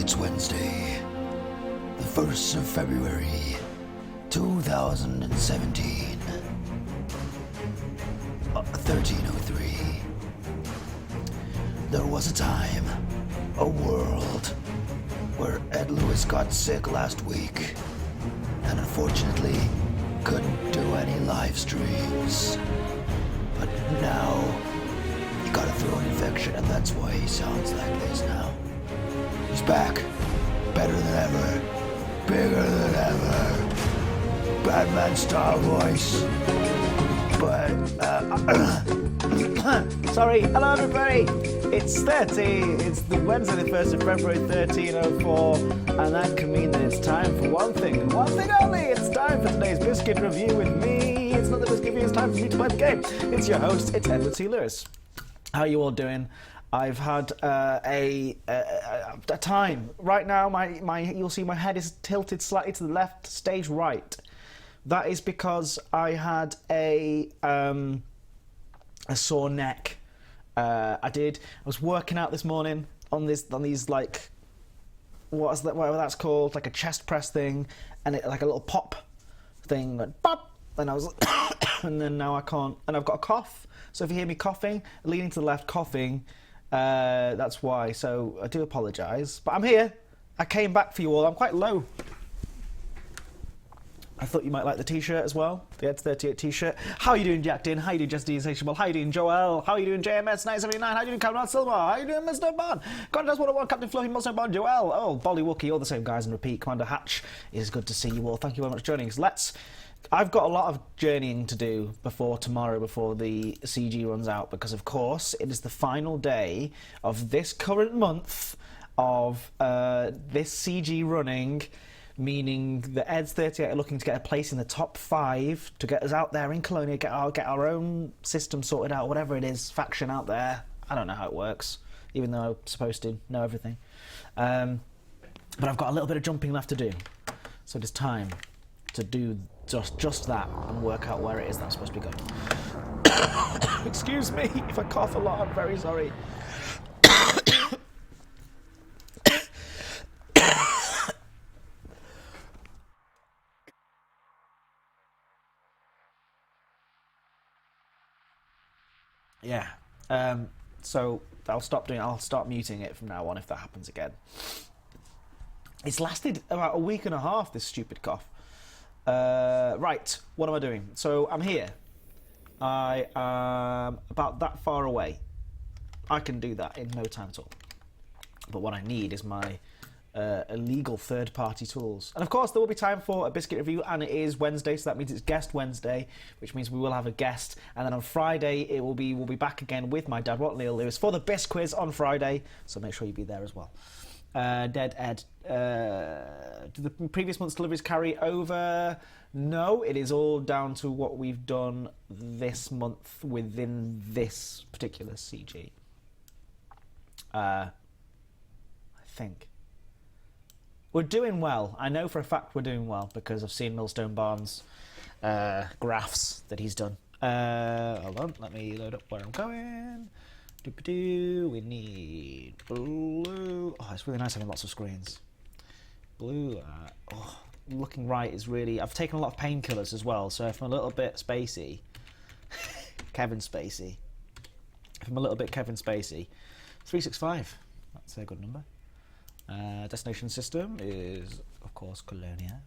It's Wednesday, the 1st of February, 2017. 1303. There was a time, a world, where Ed Lewis got sick last week and unfortunately couldn't do any live streams. But now he got a throat infection and that's why he sounds like this now. He's back, better than ever, bigger than ever, Batman style voice. But, sorry, hello everybody, it's the Wednesday the 1st of February 1304, and that can mean that it's time for one thing, and one thing only, it's time for today's Biscuit Review with me. It's not the Biscuit Review, it's time for me to play the game. It's your host, it's Edward C. Lewis. How are you all doing? I've had a time. Right now, you'll see my head is tilted slightly to the left, stage right. That is because I had a sore neck. I was working out this morning on these like, whatever that's called, like a chest press thing, and it like a little pop thing went pop, and I was, and then now I can't, and I've got a cough. So if you hear me coughing, leaning to the left, coughing, that's why. So I do apologise, but I'm here. I came back for you all. I'm quite low. I thought you might like the t-shirt as well, the Eds38 t-shirt. How are you doing, Jack Din? How are you doing, Just Insatiable? How are you doing, Joel? How are you doing, JMS979? How are you doing, Cameron Silver? How are you doing, Mr. Bond? Commanders 101, Captain Fluffy, Mr. Bond, Joel. Oh, Bolly Wookie, all the same guys and repeat. Commander Hatch, it is good to see you all. Thank you very much for joining us. I've got a lot of journeying to do before tomorrow, before the CG runs out, because of course it is the final day of this current month of this CG running, meaning the Eds38 are looking to get a place in the top 5 to get us out there in Colonia, get our own system sorted out, whatever it is, faction out there. I don't know how it works, even though I'm supposed to know everything. But I've got a little bit of jumping left to do, so it is time to do just that and work out where it is that I'm supposed to be going. Excuse me if I cough a lot, I'm very sorry. Yeah, so I'll start muting it from now on if that happens again. It's lasted about a week and a half, this stupid cough. Right, what am I doing? So I'm here. I am about that far away. I can do that in no time at all. But what I need is my illegal third-party tools. And of course, there will be time for a Biscuit Review, and it is Wednesday, so that means it's Guest Wednesday, which means we will have a guest. And then on Friday, we'll be back again with my dad, Neil Lewis, for the Bisquiz on Friday. So make sure you be there as well. Dead Ed. Do the previous month's deliveries carry over? No, it is all down to what we've done this month within this particular CG. I think. We're doing well. I know for a fact we're doing well because I've seen Millstone Barnes' graphs that he's done. Hold on, let me load up where I'm going. We need blue. Oh, it's really nice having lots of screens. Blue. Looking right is really. I've taken a lot of painkillers as well, so if I'm a little bit spacey, Kevin Spacey. If I'm a little bit Kevin Spacey, 365. That's a good number. Destination system is, of course, Colonia.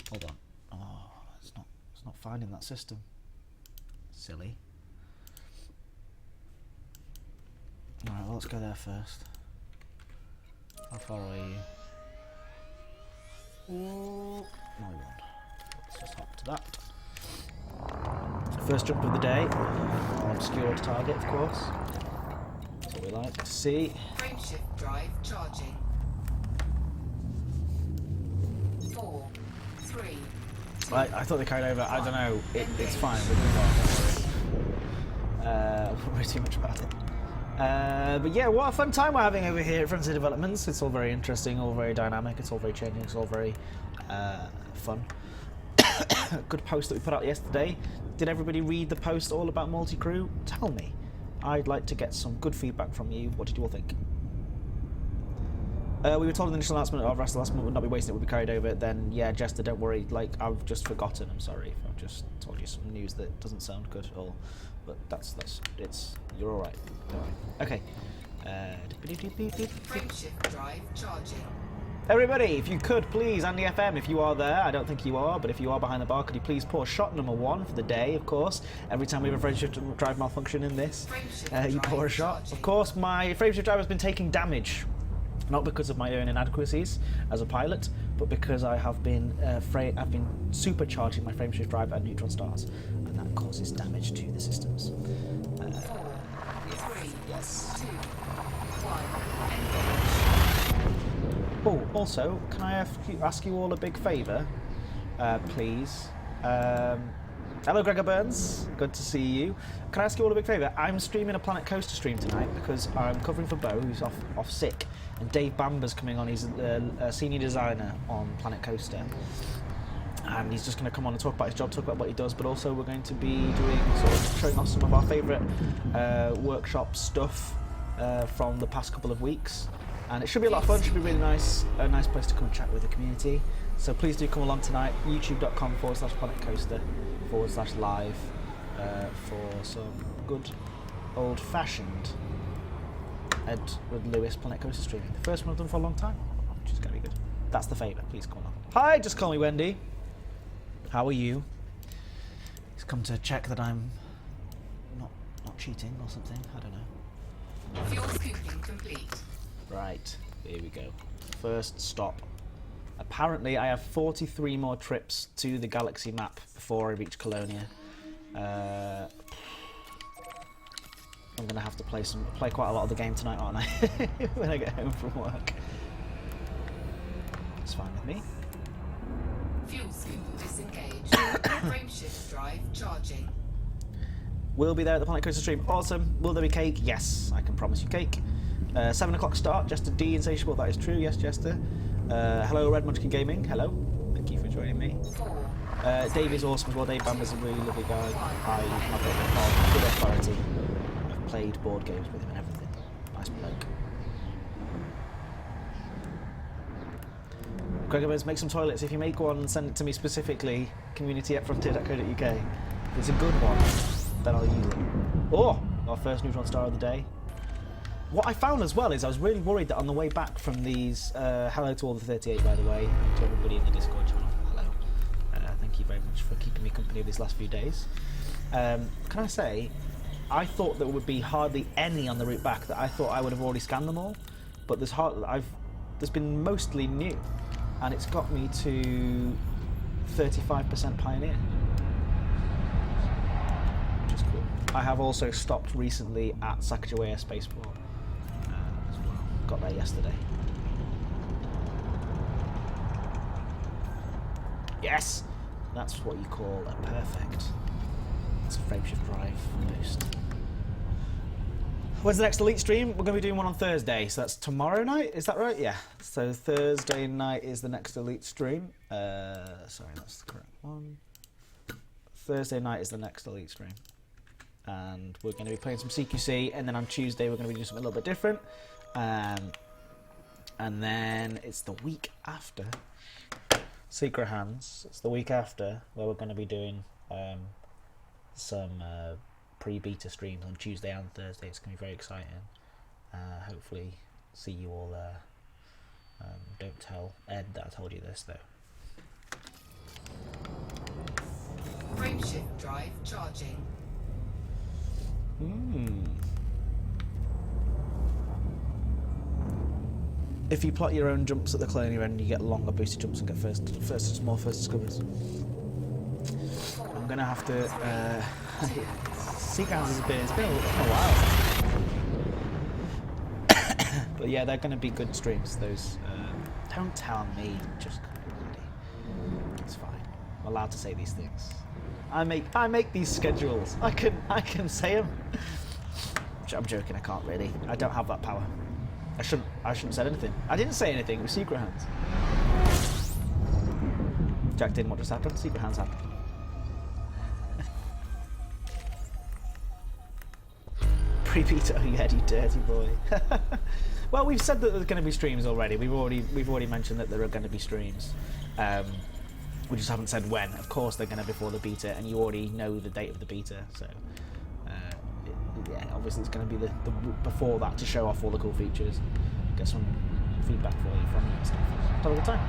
Hold on. Oh, it's not finding that system. Silly. Alright, well, let's go there first. How far away are you? No, one. Let's just hop to that. First jump of the day. Obscured target, of course. That's what we like to see. Frameshift drive charging. 4, 3. Right, I thought they carried over. I don't know. It's fine. We'll move on. Don't worry. Won't worry too much about it. But yeah, what a fun time we're having over here at Frontier Developments. It's all very interesting, all very dynamic, it's all very changing, it's all very fun. Good post that we put out yesterday. Did everybody read the post all about multi-crew? Tell me. I'd like to get some good feedback from you. What did you all think? We were told in the initial announcement of rest of last month would not be wasted, it would be carried over. Then, yeah, Jester, don't worry. Like, I've just forgotten. I'm sorry if I've just told you some news that doesn't sound good at all. But you're all right. Don't worry. Okay. Frameshift drive charging. Everybody, if you could, please, Andy FM, if you are there, I don't think you are, but if you are behind the bar, could you please pour shot number 1 for the day, of course. Every time we have a frameshift drive malfunction in this, you pour a shot. Charging. Of course, my frameshift drive has been taking damage. Not because of my own inadequacies as a pilot, but because I have been I've been supercharging my frameshift drive at neutron stars, and that causes damage to the systems. 4, 3, Yes. 2, 1, engage. Oh, also, can I ask you all a big favour, please? Hello, Gregor Burns. Good to see you. Can I ask you all a big favour? I'm streaming a Planet Coaster stream tonight because I'm covering for Bo, who's off sick, and Dave Bamber's coming on. He's a senior designer on Planet Coaster, and he's just going to come on and talk about his job, talk about what he does, but also we're going to be doing showing off some of our favourite workshop stuff from the past couple of weeks. And it should be a lot of fun, should be really nice, a nice place to come and chat with the community. So please do come along tonight, youtube.com/planetcoaster/live for some good old-fashioned Edward Lewis Planet Coaster streaming. The first one I've done for a long time, which is going to be good. That's the favour, please come along. Hi, just call me Wendy. How are you? He's come to check that I'm not cheating or something, I don't know. Fuel scooping complete. Right, here we go. First stop. Apparently, I have 43 more trips to the galaxy map before I reach Colonia. I'm going to have to play quite a lot of the game tonight, aren't I? When I get home from work. It's fine with me. Fuel scoop disengaged. Frameshift drive charging. We'll be there at the Planet Coaster stream. Awesome. Will there be cake? Yes, I can promise you cake. 7 o'clock start. Jester D, insatiable. That is true. Yes, Jester. Hello, Red Munchkin Gaming. Hello. Thank you for joining me. 4, Dave is awesome as well. Dave Bamber's a really lovely guy. I've got good authority. I've played board games with him and everything. Nice bloke. Gregor Burns, make some toilets. If you make one, send it to me specifically. community@frontier.co.uk. If it's a good one, then I'll use it. Oh, our first neutron star of the day. What I found as well is I was really worried that on the way back from these, hello to all the 38 by the way, and to everybody in the Discord channel, hello. Thank you very much for keeping me company these last few days. Can I say, I thought there would be hardly any on the route back, that I thought I would have already scanned them all, but there's been mostly new, and it's got me to 35% Pioneer, which is cool. I have also stopped recently at Sacagawea Spaceport. As well. Got there yesterday. Yes! That's what you call a perfect. It's a frameshift drive boost. When's the next Elite stream? We're going to be doing one on Thursday, so that's tomorrow night, is that right? Yeah. So Thursday night is the next Elite stream. Sorry, that's the correct one. Thursday night is the next Elite stream. And we're going to be playing some CQC, and then on Tuesday we're going to be doing something a little bit different. And then it's the week after Secret Hands. It's the week after where we're going to be doing some pre-beta streams on Tuesday and Thursday. It's going to be very exciting. Hopefully see you all there. Don't tell Ed that I told you this though. Frameshift drive charging. If you plot your own jumps at the Colonia end, you get longer boosted jumps and get more first discoveries. I'm gonna have to. Secret Hands it's been a while. But yeah, they're gonna be good streams. Those. Don't tell me. Just ready. It's fine. I'm allowed to say these things. I make these schedules. I can say them. I'm joking. I can't really. I don't have that power. I shouldn't have said anything. I didn't say anything. It was Secret Hands. Jack didn't. What just happened? Secret Hands happened. Pre-beta, oh yeah, you dirty boy. Well, we've said that there's going to be streams already. We've already mentioned that there are going to be streams. We just haven't said when. Of course, they're going to before the beta, and you already know the date of the beta. So, yeah, obviously it's going to be the before that to show off all the cool features, get some feedback for you from it and stuff. Have a good time.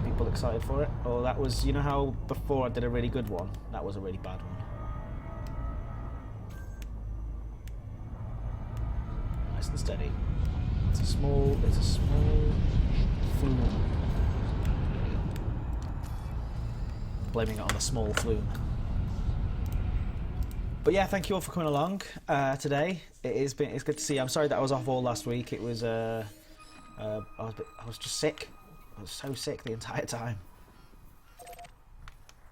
People excited for it? Oh, that was, you know how before I did a really good one? That was a really bad one. Nice and steady. It's a small flume. Blaming it on the small flume. But yeah, thank you all for coming along today. It's good to see you. I'm sorry that I was off all last week. It was I was just sick. I was so sick the entire time.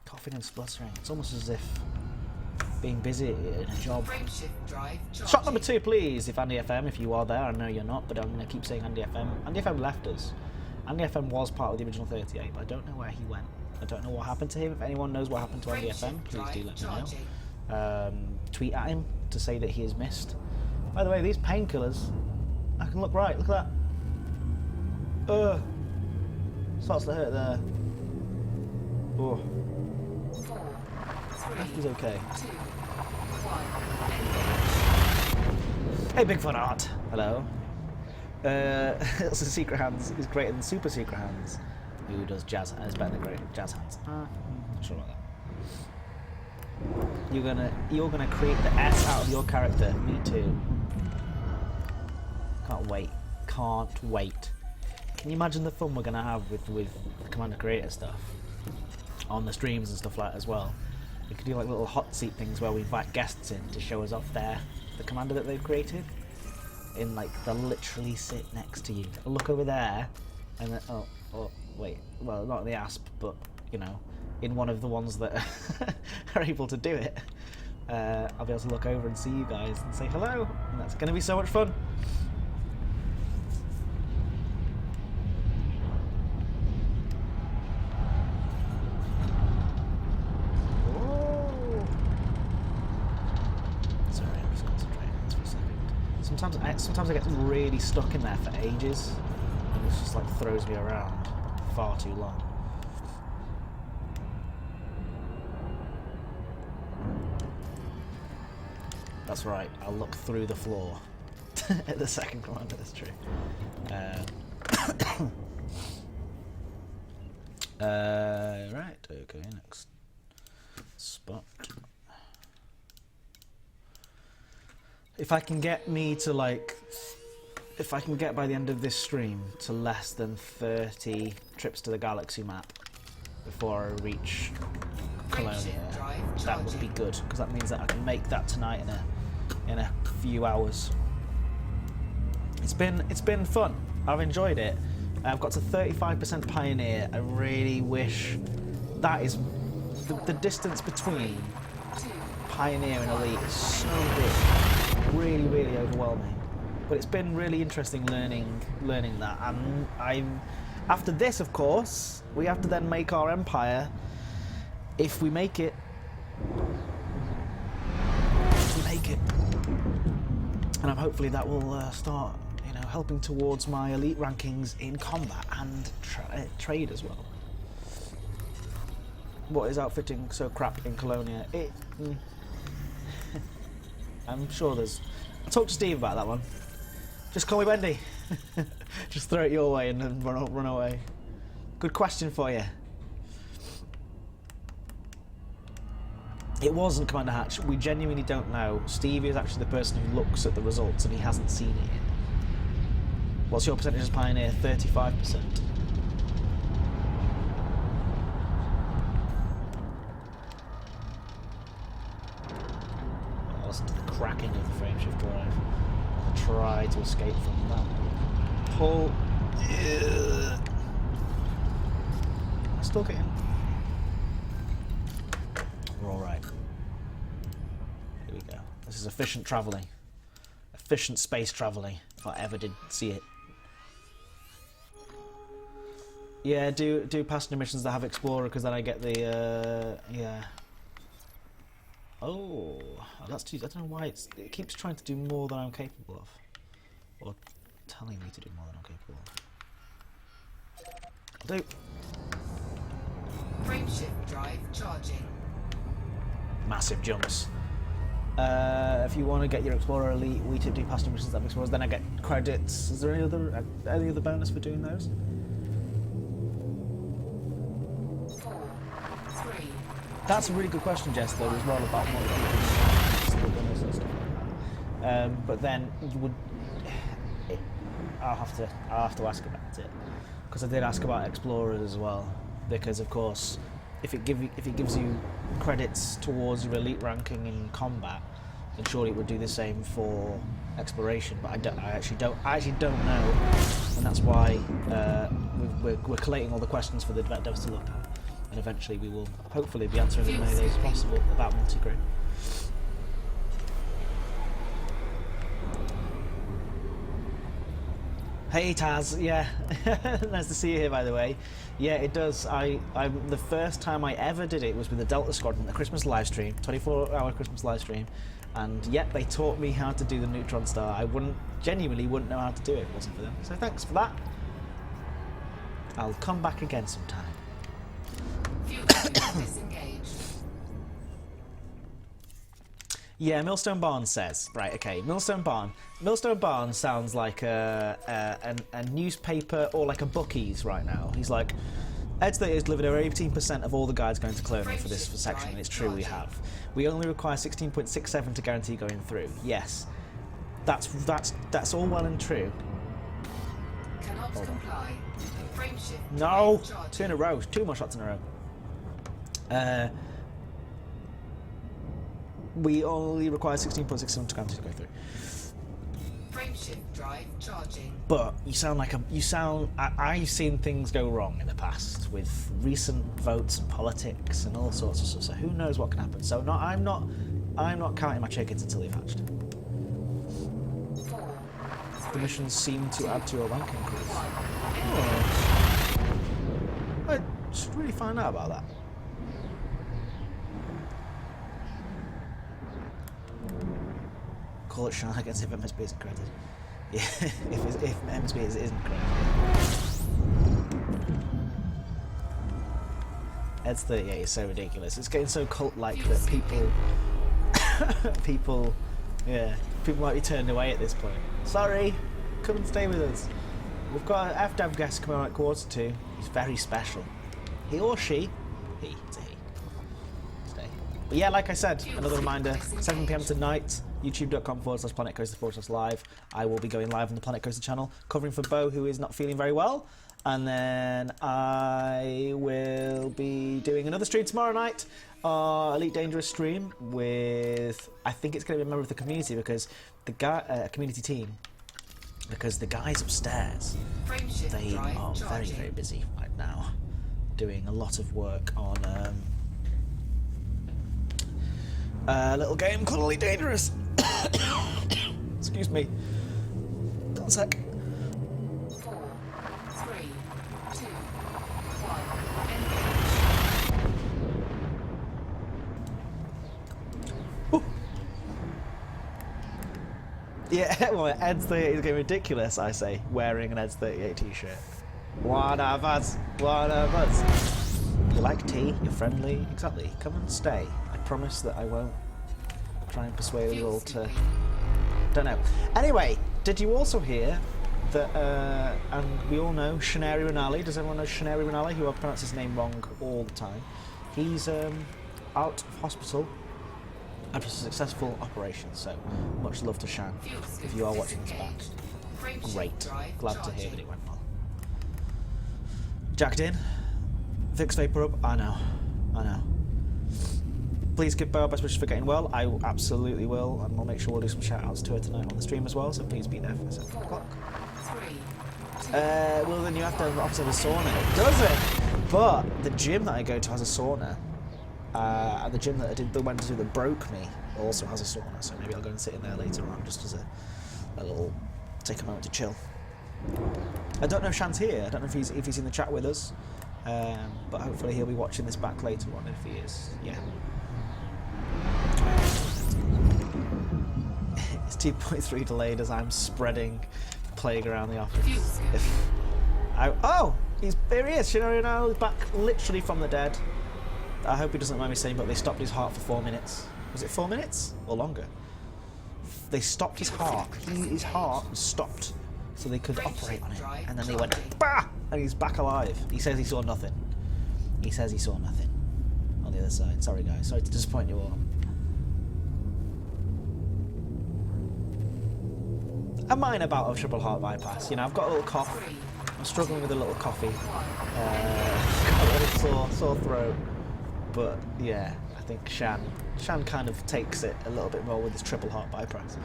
Coughing and spluttering. It's almost as if being busy in a job. Shot number 2, please. If Andy FM, if you are there, I know you're not, but I'm going to keep saying Andy FM. Andy FM left us. Andy FM was part of the original 38, but I don't know where he went. I don't know what happened to him. If anyone knows what happened to Andy FM, please do let me know. Tweet at him to say that he is missed. By the way, these painkillers, I can look right. Look at that. Starts to hurt there. Oh. 4, 3, He's okay. 2, 1. Hey, Bigfoot Art. Hello. Secret Hands is greater than Super Secret Hands. Who does jazz? Is better than great jazz hands. Not sure about that. You're gonna create the S out of your character. Me too. Can't wait. Can't wait. Can you imagine the fun we're gonna have with the Commander Creator stuff on the streams and stuff like that as well? We could do like little hot seat things where we invite guests in to show us off the commander that they've created. In like they'll literally sit next to you. Look over there, and then oh wait, well not in the asp, but you know, in one of the ones that are able to do it. I'll be able to look over and see you guys and say hello, and that's gonna be so much fun. Sometimes I get really stuck in there for ages, and it just like throws me around far too long. That's right, I'll look through the floor at the second commander, that's true. Right, okay, next spot. If I can get if I can get by the end of this stream to less than 30 trips to the galaxy map before I reach Colonia, that would be good, because that means that I can make that tonight in a few hours. It's been fun. I've enjoyed it. I've got to 35% Pioneer. I really wish that is the distance between Pioneer and Elite is so big. Really, really overwhelming. But it's been really interesting learning that. And after this, of course, we have to then make our Empire. If we make it. And hopefully that will start, you know, helping towards my elite rankings in combat and trade as well. What is outfitting so crap in Colonia? I'm sure there's... I'll talk to Steve about that one. Just call me Wendy. Just throw it your way and then run away. Good question for you. It wasn't Commander Hatch. We genuinely don't know. Steve is actually the person who looks at the results and he hasn't seen it yet. What's your percentage as Pioneer? 35%. Listen to the cracking of the frameshift drive. I'll try to escape from that. Pull. I'm still getting. We're alright. Here we go. This is efficient travelling. Efficient space travelling, if I ever did see it. Yeah, do passenger missions that have Explorer, because then I get the, yeah. Oh, that's too. I don't know why it keeps trying to do more than I'm capable of, or telling me to do more than I'm capable of. I'll do. Frameshift drive charging. Massive jumps. If you want to get your Explorer Elite, we do past missions that Explorers, then I get credits. Is there any other bonus for doing those? 4, 3. That's a really good question, Jess, though, as well, about what bonus and stuff like that. But then you would. I'll have to ask about it, because I did ask about Explorers as well, because of course, if it gives you credits towards your elite ranking in combat, then surely it would do the same for exploration. But I actually don't know, and that's why we're collating all the questions for the devs to look at, and eventually we will hopefully be answering as many of those as possible about multi-crew. Hey Taz, yeah, nice to see you here, by the way. Yeah, it does. The first time I ever did it was with the Delta Squadron, the Christmas live stream, 24-hour Christmas live stream, and yet they taught me how to do the neutron star. I genuinely wouldn't know how to do it if it wasn't for them. So thanks for that. I'll come back again sometime. Fuel disengaged. Yeah, Millstone Barn says. Right, okay, Millstone Barn. Millstone Barn sounds like a newspaper or like a bookies right now. He's like, S02E has delivered over 18% of all the guides going to cloning for this section, and it's true, we have. We only require 16.67 to guarantee going through. Yes, that's all well and true. Cannot comply. Frameshift. No, charging. 2 in a row, 2 more shots in a row. We only require 16.67 to guarantee to go through. Frameshift drive charging. But I've seen things go wrong in the past with recent votes and politics and all sorts of stuff. So who knows what can happen? So I'm not counting my chickens until they've hatched. 4, The missions seem to add to your rank increase. I should really find out about that. Call it shenanigans if MSB isn't credited. Yeah, if MSB isn't credited. S02E is so ridiculous. It's getting so cult-like that people might be turned away at this point. Sorry, come and stay with us. We've got an FDAV guest coming on at 1:45. He's very special. He or she, it's a he. Stay. But yeah, like I said, another reminder, 7 PM tonight, youtube.com/planetcoaster/live. I will be going live on the Planet Coaster channel, covering for Bo, who is not feeling very well. And then I will be doing another stream tomorrow night, Elite Dangerous stream with, I think it's going to be a member of the community, because the guy, community team, because the guys upstairs, they are very, very busy right now, doing a lot of work on a little game called Elite Dangerous. Excuse me. One sec. 4, 3, 2, 1. Ooh. Yeah, well, S02E is getting ridiculous, I say, wearing an S02E t-shirt. One of us. You like tea, you're friendly, exactly. Come and stay. I promise that I won't try and persuade you all to... Don't know. Anyway, did you also hear that, and we all know Shanari Renali, does everyone know Shanari Renali, who I pronounce his name wrong all the time? He's out of hospital after a successful operation, so much love to Shan, if you are watching this back. Great. Glad to hear that it went well. Jacked in. Fix Vapor up. I know. Please give Bo best wishes for getting well. I absolutely will, and we'll make sure we'll do some shout outs to her tonight on the stream as well, so please be there for 7 o'clock. 3, 2. Well, then you have to have a sauna. It doesn't! But the gym that I go to has a sauna. And the gym that I went to that broke me also has a sauna, so maybe I'll go and sit in there later on just as a little, take a moment to chill. I don't know if Shan's here. I don't know if he's in the chat with us, but hopefully he'll be watching this back later on if he is. Yeah. T.3 delayed as I'm spreading plague around the office. Fuel scooping. If there he is. Shinori is back literally from the dead. I hope he doesn't mind me saying, but they stopped his heart for 4 minutes. Was it 4 minutes or longer? They stopped his heart. His heart was stopped so they could operate on it, and then they went bah, and he's back alive. He says he saw nothing. He says he saw nothing on the other side. Sorry guys, sorry to disappoint you all. A minor bout of triple heart bypass. You know, I've got a little cough. I'm struggling with a little coffee. Got a little sore throat. But yeah, I think Shan kind of takes it a little bit more with his triple heart bypass.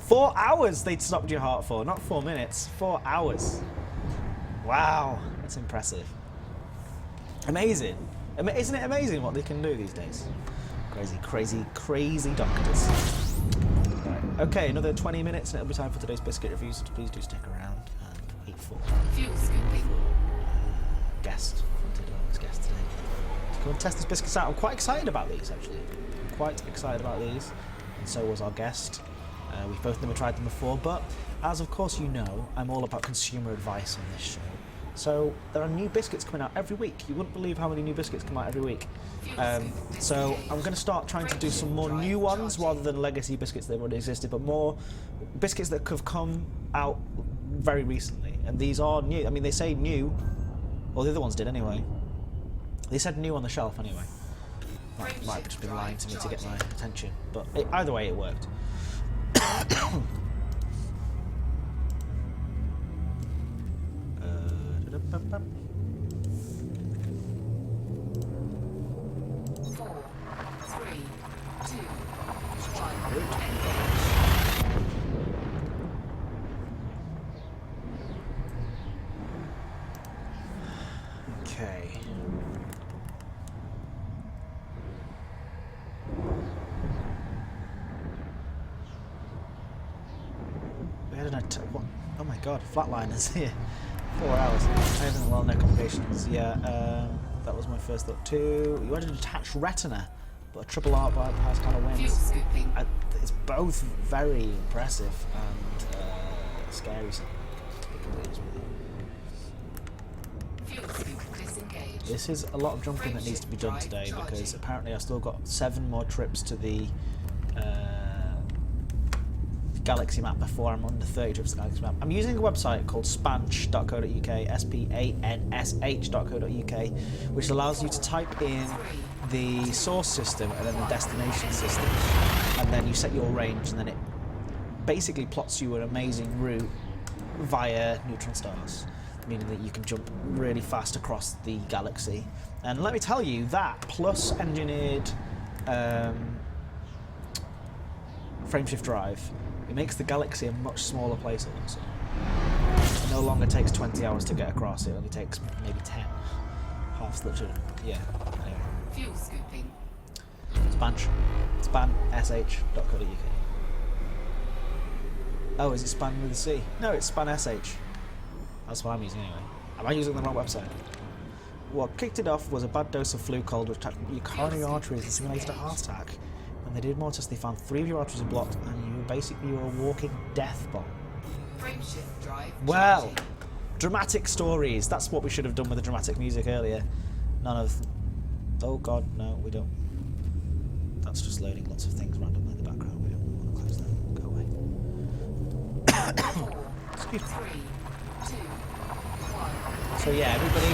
4 hours they'd stopped your heart for, not 4 minutes. 4 hours. Wow, that's impressive. Amazing. Isn't it amazing what they can do these days? Crazy, crazy, crazy doctors. Right. Okay, another 20 minutes and it'll be time for today's biscuit reviews, so please do stick around and eat for Fuel scooping. guest. Guest today. Let's go and test these biscuits out. I'm quite excited about these, actually. I'm quite excited about these, and so was our guest. We've both never tried them before, but as of course you know, I'm all about consumer advice on this show. So there are new biscuits coming out every week. You wouldn't believe how many new biscuits come out every week. So I'm going to start trying to do some more new ones rather than legacy biscuits that already existed, but more biscuits that have come out very recently. And these are new. I mean, they say new. Well, the other ones did anyway. They said new on the shelf anyway. Might have just been lying to me to get my attention. But either way, it worked. Okay. We had what? Oh my god, flatliners here. 4 hours. I haven't, well, no complications. Yeah, that was my first thought too. You had a detached retina, but a triple art bypass kind of wins. It's both very impressive and scary. This is a lot of jumping that needs to be done today because apparently I've still got 7 more trips to the Galaxy map before I'm on the 30 trips to the Galaxy map. I'm using a website called spansh.co.uk, SPANSH.co.uk, which allows you to type in the source system and then the destination system, and then you set your range, and then it basically plots you an amazing route via neutron stars, meaning that you can jump really fast across the galaxy. And let me tell you, that plus engineered frameshift drive, it makes the galaxy a much smaller place also. It no longer takes 20 hours to get across, it only takes maybe 10. Half literally, yeah. Anyway. Fuel scooping. SpanSH.co.uk. Oh, is it span with a C? No, it's SpanSH. That's what I'm using anyway. Am I using the wrong website? What kicked it off was a bad dose of flu cold which attacked your coronary arteries and simulated a heart attack. When they did more tests, they found 3 of your arteries are blocked, and you were a walking death bomb. Frameshift drive. Well, charging. dramatic stories. That's what we should have done with the dramatic music earlier. None of. Oh God, no, we don't. That's just loading lots of things randomly in the background. We don't want to close that. Go away. 4, 3, 2, 1. So yeah, everybody,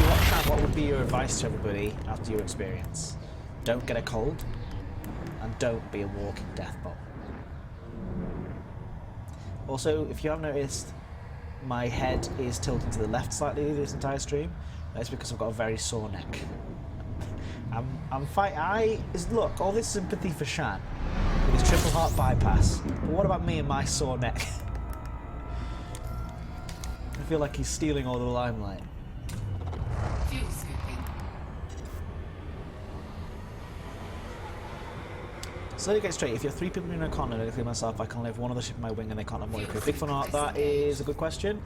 what would be your advice to everybody after your experience? Don't get a cold, and don't be a walking death bomb. Also, if you haven't noticed, my head is tilting to the left slightly this entire stream. That's because I've got a very sore neck. Look, all this sympathy for Shan with his triple heart bypass, but what about me and my sore neck? I feel like he's stealing all the limelight. Fuel scooping. So let me get straight. If you're 3 people in a con and I clear myself, I can live one other ship in my wing and they can't have more crew. Big fun art, that is a good question.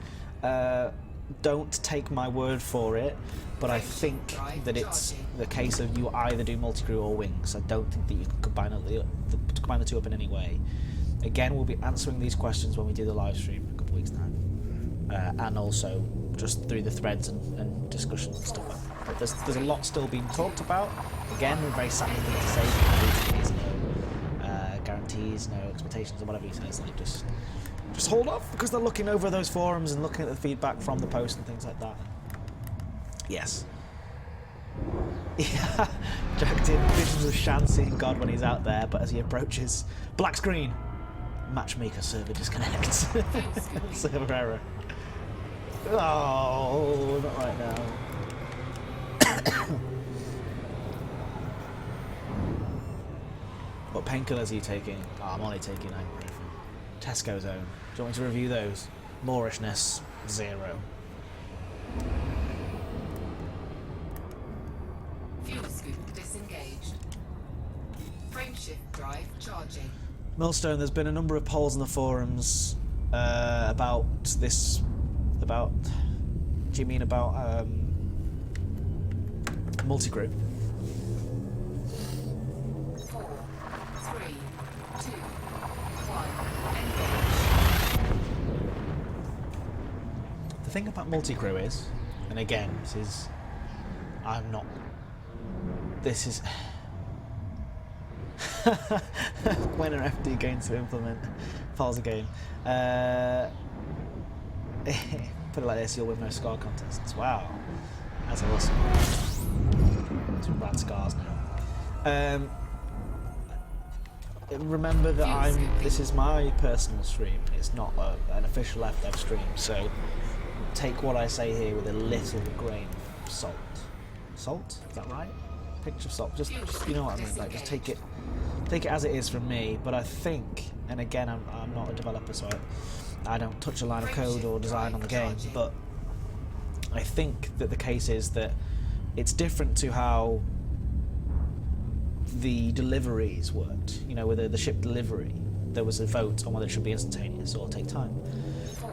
Don't take my word for it, but I think that it's the case of you either do multi-crew or wings. I don't think that you can combine the two up in any way. Again, we'll be answering these questions when we do the live stream in a couple of weeks' time. And also just through the threads and discussions and stuff like that. But there's a lot still being talked about. Again, a very sad thing to say, there's no guarantees, no expectations, or whatever he says. Like just hold off, because they're looking over those forums and looking at the feedback from the posts and things like that. Yes. Yeah, jacked in visions of Shan seeing God when he's out there, but as he approaches, black screen. Matchmaker server disconnects. Server error. Oh, not right now. What painkillers are you taking? Oh, I'm only taking ibuprofen. Tesco Zone. Do you want me to review those? Moorishness, 0. Fuel scoop disengaged. Frameshift drive charging. Millstone, there's been a number of polls in the forums about this. About. Do you mean about multi-crew? 4, 3, 2, 1. Engage. The thing about multi-crew is, and again, this is. When are FD going to implement files again? Put it like this, you'll win most scar contests. Wow, that's awesome. Some bad scars now. Remember that this is my personal stream. It's not an official FDev stream, so take what I say here with a little grain of salt. Salt? Is that right? Pinch of salt. Just you know what I mean. Like, just take it as it is from me. But I think, and again, I'm not a developer, so I don't touch a line of code or design on the game. But I think that the case is that it's different to how the deliveries worked. You know, with the ship delivery, there was a vote on whether it should be instantaneous or take time.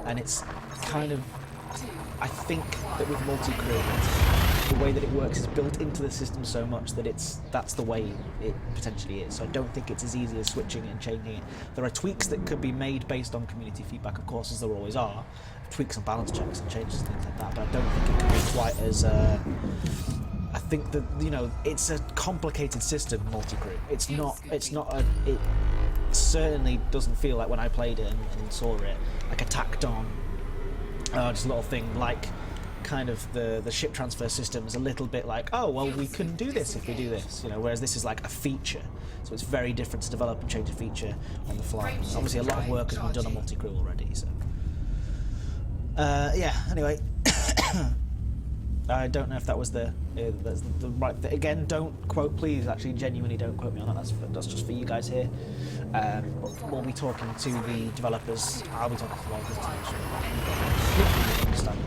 And it's kind of, I think that with multi-crew, the way that it works is built into the system so much that that's the way it potentially is. So I don't think it's as easy as switching it and changing it. There are tweaks that could be made based on community feedback, of course, as there always are. Tweaks and balance checks and changes and things like that. But I don't think it can be quite as. I think that, you know, it's a complicated system, multi-crew. It certainly doesn't feel like when I played it and saw it like a tacked on just a little thing like kind of the ship transfer system is a little bit like, oh well, we can do this if we do this, you know, whereas this is like a feature, so it's very different to develop and change a feature on the fly. Obviously a lot of work has been done on multi-crew already, so yeah, anyway. I don't know if that was the right thing. Again, don't quote, please, actually genuinely don't quote me on that, that's just for you guys here. We'll be talking to the developers, I'll be talking to the developers to make sure you understand.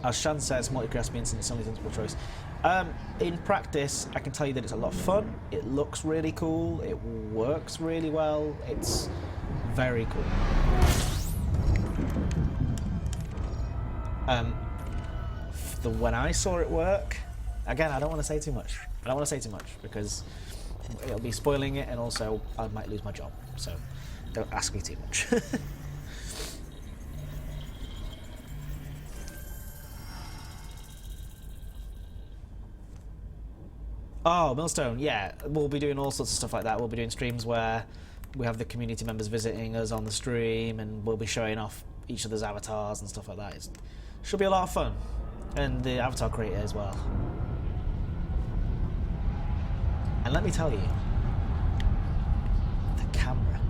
As Shan says, multi-crew has to be instant, it's only a sensible choice. In practice, I can tell you that it's a lot of fun, it looks really cool, it works really well, it's very cool. When I saw it work, again, I don't want to say too much. Because it'll be spoiling it, and also I might lose my job. So don't ask me too much. Oh, Millstone, yeah. We'll be doing all sorts of stuff like that. We'll be doing streams where we have the community members visiting us on the stream, and we'll be showing off each other's avatars and stuff like that. Should be a lot of fun. And the avatar creator as well. And let me tell you, the camera.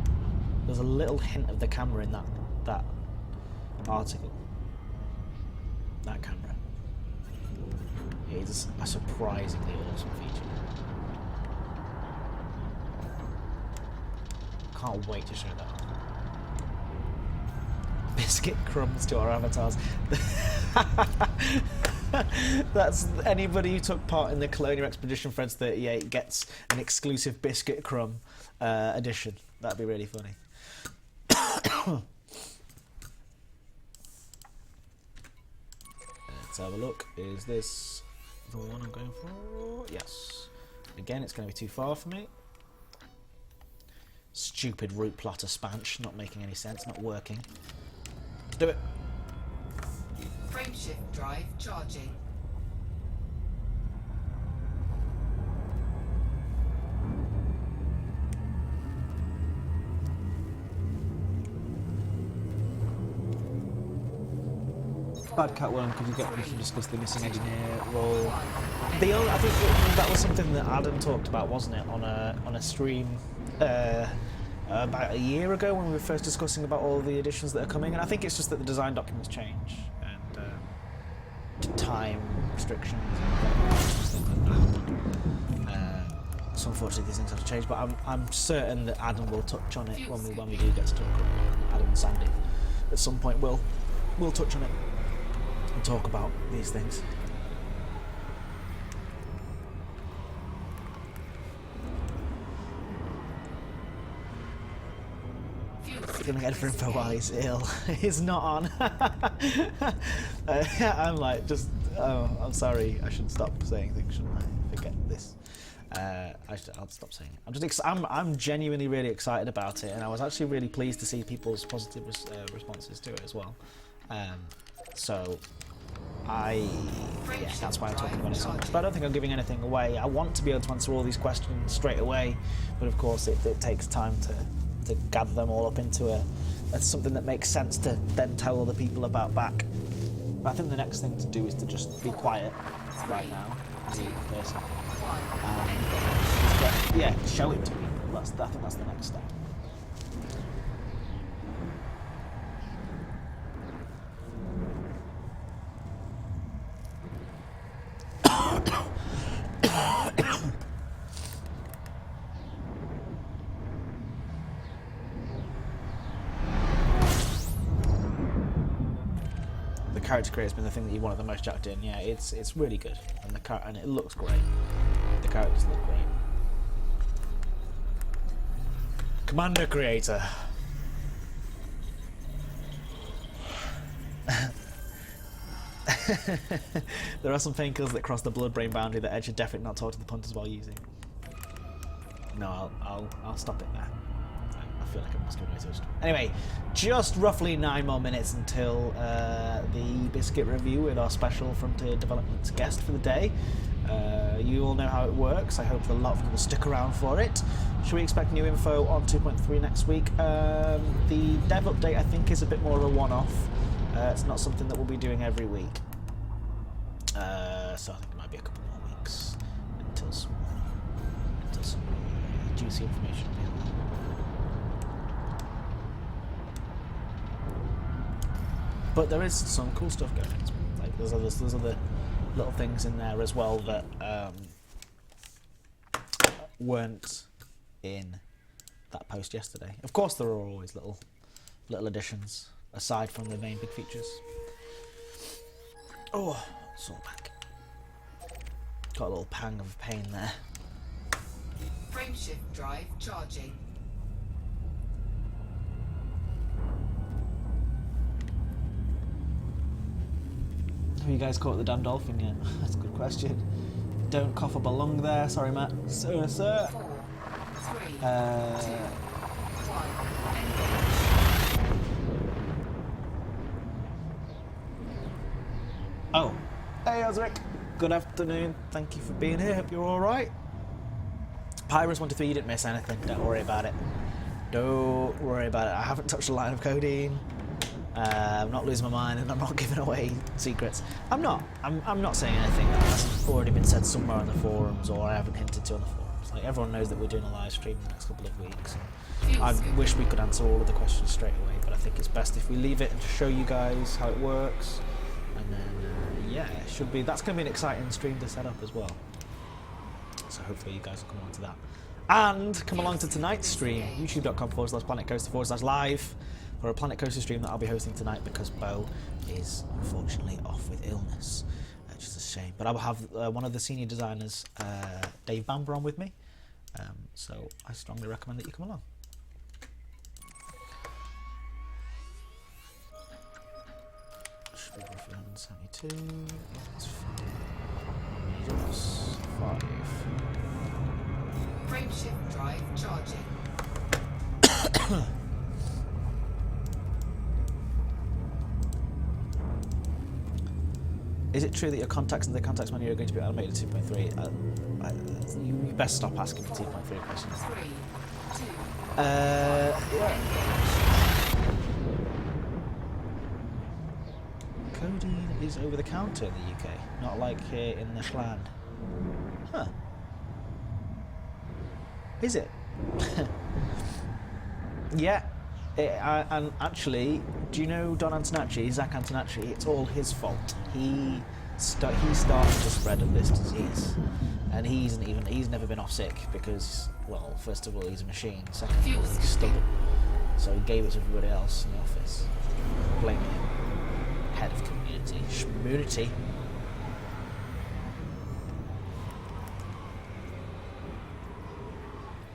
There's a little hint of the camera in that article. That camera. It is a surprisingly awesome feature. Can't wait to show that off. Biscuit crumbs to our avatars. That's anybody who took part in the Colonial Expedition Friends 38 gets an exclusive biscuit crumb edition. That'd be really funny. Let's have a look. Is this the one I'm going for? Yes. Again, it's going to be too far for me. stupid route plotter spanch, not making any sense, not working. Let's do it. Frameshift drive charging. Bad Catworm, could you we can discuss the missing engineer role? I think that was something that Adam talked about, wasn't it, on a stream about a year ago when we were first discussing about all the additions that are coming. And I think it's just that the design documents change and time restrictions and things like that. So unfortunately, these things have to change. But I'm certain that Adam will touch on it when we do get to talk. Adam and Sandy, at some point, we'll touch on it and talk about these things. Gonna get for info while he's ill. He's not on. I'm like, I'm sorry. I should stop saying things, shouldn't I? Forget this. I'll stop saying it. I'm genuinely really excited about it, and I was actually really pleased to see people's positive responses to it as well. So that's why I'm talking about it so much. But I don't think I'm giving anything away. I want to be able to answer all these questions straight away, but of course it takes time to gather them all up into something that makes sense to then tell other people about back. But I think the next thing to do is to just be quiet right now, and show it to people. I think that's the next step. Character creator has been the thing that you wanted the most jacked in. Yeah, it's really good, and it looks great. The characters look great. Commander creator. There are some painkillers that cross the blood-brain boundary that Ed should definitely not talk to the punters while using. No, I'll stop it there. I feel like I'm masculinized. Anyway, just roughly 9 more minutes until the Biscuit review with our special Frontier Developments guest for the day. You all know how it works. I hope a lot of you will stick around for it. Should we expect new info on 2.3 next week? The dev update, I think, is a bit more of a one-off. It's not something that we'll be doing every week. So I think it might be a couple more weeks until some juicy information. But there is some cool stuff going on. Like there's other little things in there as well that weren't in that post yesterday. Of course, there are always little additions aside from the main big features. Oh, it's all back. Got a little pang of pain there. Frameshift drive charging. Have you guys caught the damn dolphin yet? That's a good question. Don't cough up a lung there. Sorry, Matt. Sir. 4, 3, 2, 1. Oh. Hey, Osric. Good afternoon. Thank you for being here. Hope you're all right. Pyrus123, you didn't miss anything. Don't worry about it. Don't worry about it. I haven't touched a line of codeine. I'm not losing my mind, and I'm not giving away secrets. I'm not saying anything that hasn't already been said somewhere on the forums, or I haven't hinted to on the forums. Like, everyone knows that we're doing a live stream in the next couple of weeks. I wish we could answer all of the questions straight away, but I think it's best if we leave it and just show you guys how it works. And then, it should be. That's going to be an exciting stream to set up as well. So hopefully you guys will come on to that. And come along to tonight's stream, youtube.com/planetcoaster/live. For a Planet Coaster stream that I'll be hosting tonight because Bo is unfortunately off with illness. Just a shame. But I will have one of the senior designers, Dave Bamber, on with me. So I strongly recommend that you come along. Should be roughly 172. That's 5. Frameshift drive charging. Is it true that your contacts and the contacts menu are going to be automated to 2.3? You best stop asking for 2.3 questions. 3, 2, Yeah. Codeine is over the counter in the UK, not like here in the Schland. Huh. Is it? Yeah. And actually, do you know Don Antonacci, Zach Antonacci? It's all his fault. He started the spread of this disease, and he's never been off sick because, well, first of all, he's a machine. Second of all, he's stubborn. So he gave it to everybody else in the office, blaming him. Head of community.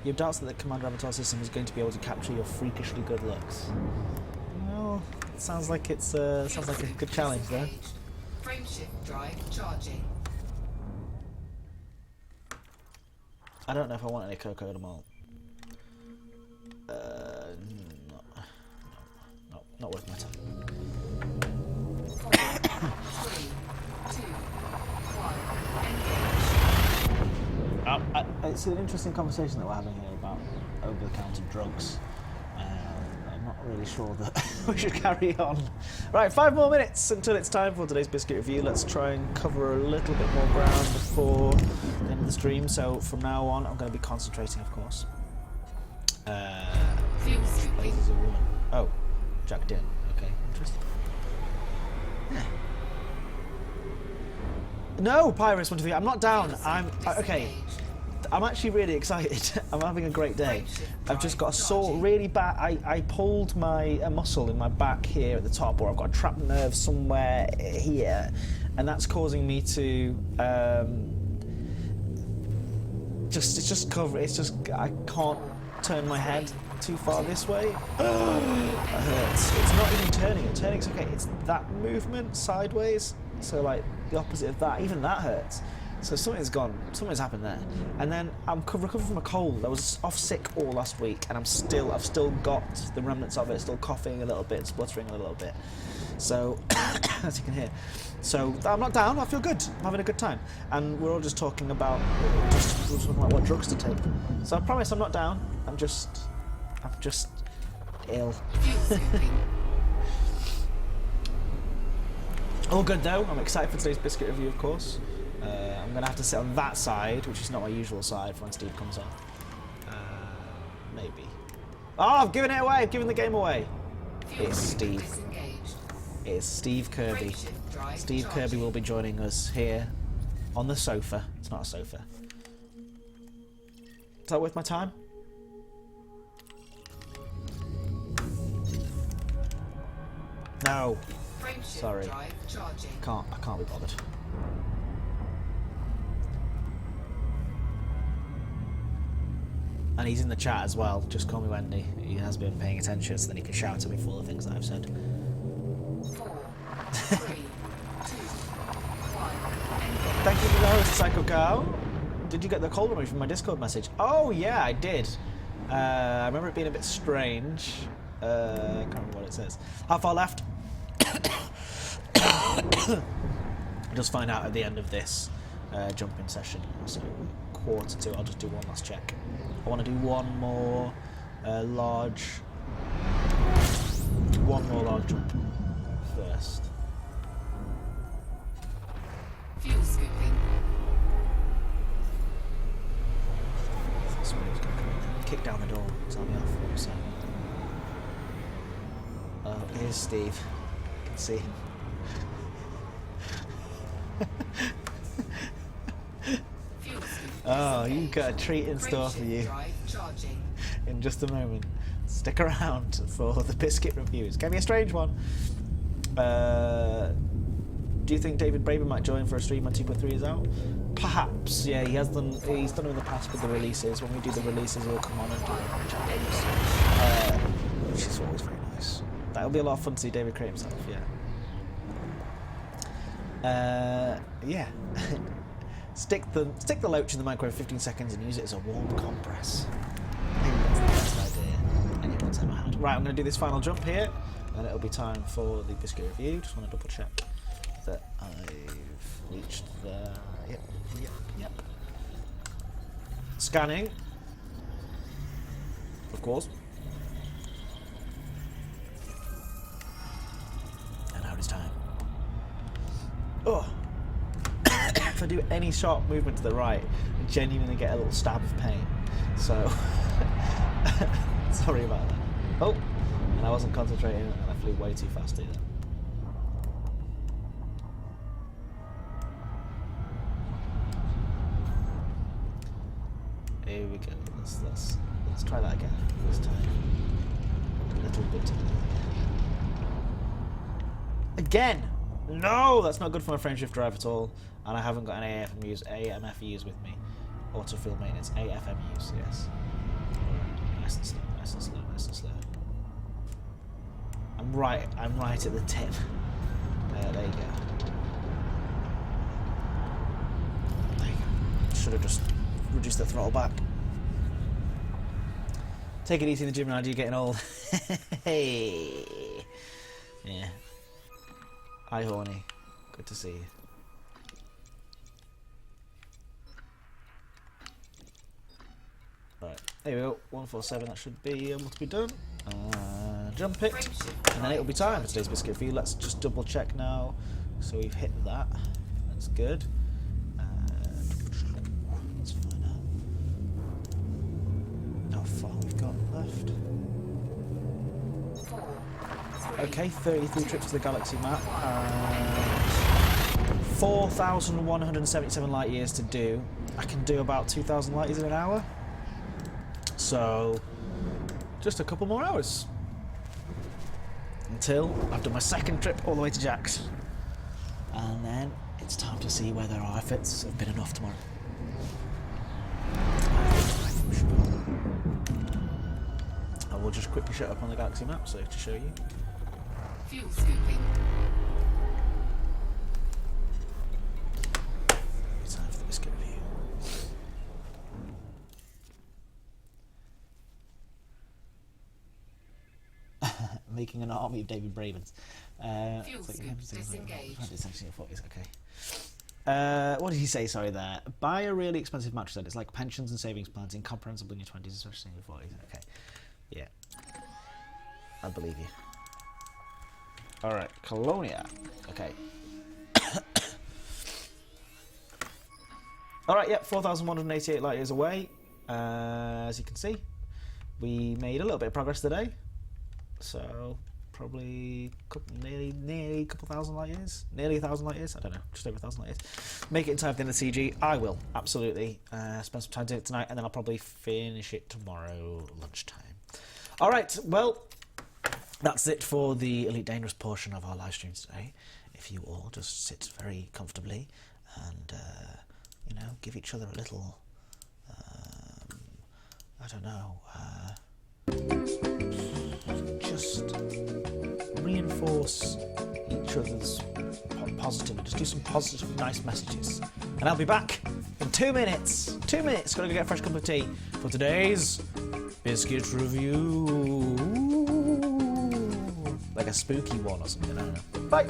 You have doubts that the Commander Avatar system is going to be able to capture your freakishly good looks. Well, it sounds like it's a good challenge there. Frameshift drive charging. I don't know if I want any cocoa malt. Not worth my time. 4, 3, 2, 1, engage. It's an interesting conversation that we're having here about over-the-counter drugs. I'm not really sure that we should carry on. Right, 5 more minutes until it's time for today's Biscuit review. Let's try and cover a little bit more ground before the end of the stream. So from now on, I'm going to be concentrating, of course. Fuel scooping. This is a woman. Oh, jacked in. Okay, interesting. Yeah. No, Pyrus 123. I'm not down. Okay. I'm actually really excited. I'm having a great day. I've just got a sore, really bad. I pulled a muscle in my back here at the top, or I've got a trapped nerve somewhere here, and that's causing me to I can't turn my head too far this way. That hurts. It's not even turning. Turning's okay. It's that movement sideways. So like the opposite of that. Even that hurts. So something's happened there. And then I'm recovering from a cold. I was off sick all last week, and I've still got the remnants of it, still coughing a little bit, spluttering a little bit. So, as you can hear. So I'm not down, I feel good. I'm having a good time. And we're all just talking about what drugs to take. So I promise I'm not down. I'm just ill. All good though. I'm excited for today's Biscuit review, of course. I'm going to have to sit on that side, which is not my usual side for when Steve comes on. Maybe. Oh, I've given it away! I've given the game away! It's Steve. It's Steve Kirby. Steve Kirby will be joining us here on the sofa. It's not a sofa. Is that worth my time? No. Sorry. I can't be bothered. And he's in the chat as well. Just call me Wendy. He has been paying attention, so then he can shout at me for all the things that I've said. 4, 3, 2, 1. Thank you for the host, Psycho Cow. Did you get the call removed from my Discord message? Oh yeah, I did. I remember it being a bit strange. I can't remember what it says. How far left? Just find out at the end of this jumping session. So 1:45. I'll just do one last check. I want to do one more large jump first. Fuel scooping. Somebody's going to come in. Kick down the door. Tell me off. So. Oh, here's Steve. I can see him. Oh, you've got a treat in store for you in just a moment. Stick around for the Biscuit reviews. Gave me a strange one. Do you think David Braben might join for a stream when 2.3 is out? Perhaps, yeah. He's done it in the past with the releases. When we do the releases, he'll come on and do chat games, which is always very nice. That'll be a lot of fun to see David create himself. Yeah. Stick the loach in the microwave for 15 seconds and use it as a warm compress. Maybe that's the best idea anyone's ever Right, I'm going to do this final jump here, and it'll be time for the biscuit review. Just want to double check that I've reached the... Yep. Scanning. Of course. And now it's time. Oh! If I do any sharp movement to the right, I genuinely get a little stab of pain. So, sorry about that. Oh! And I wasn't concentrating, and I flew way too fast either. Here we go. Let's try that again. This time, a little bit. Again! No, that's not good for my frameshift drive at all. And I haven't got an AMFUs with me. Autofill maintenance, AFMUs, yes. Nice and slow, nice and slow, nice and slow. I'm right at the tip. There you go. There you go. Should have just reduced the throttle back. Take it easy in the gym now, you're getting old. Hey. Yeah. Hi, Horny. Good to see you. Right, there we go. 147. That should be able to be done. Jump it, and then it'll be time for today's biscuit review. Let's just double check now. So we've hit that. That's good. Let's find out how far we've got left. Okay, 33 trips to the galaxy map. 4,177 light years to do. I can do about 2,000 light years in an hour. So, just a couple more hours. Until I've done my second trip all the way to Jack's. And then it's time to see whether our efforts have been enough tomorrow. I will just quickly shut up on the galaxy map so to show you. Fuel scooping. It's time for the biscuit review. Making an army of David Bravens. Fuel scoop disengaged. Okay. What did he say? Sorry, there. Buy a really expensive mattress set. It's like pensions and savings plans, incomprehensible in your 20s, especially in your 40s. Okay. Yeah. I believe you. Alright, Colonia. Okay. Alright, yep, 4,188 light years away. As you can see, we made a little bit of progress today. So, probably nearly a couple thousand light years. Nearly 1,000 light years. I don't know, just over 1,000 light years. Make it in time for the end of the CG. I will, absolutely. Spend some time doing it tonight, and then I'll probably finish it tomorrow lunchtime. Alright, well, that's it for the Elite Dangerous portion of our live stream today. If you all just sit very comfortably and, you know, give each other a little, I don't know, just reinforce each other's positivity. Just do some positive, nice messages. And I'll be back in 2 minutes. 2 minutes. Gotta go get a fresh cup of tea for today's biscuit review. Like a spooky one or something, I don't know. Bye!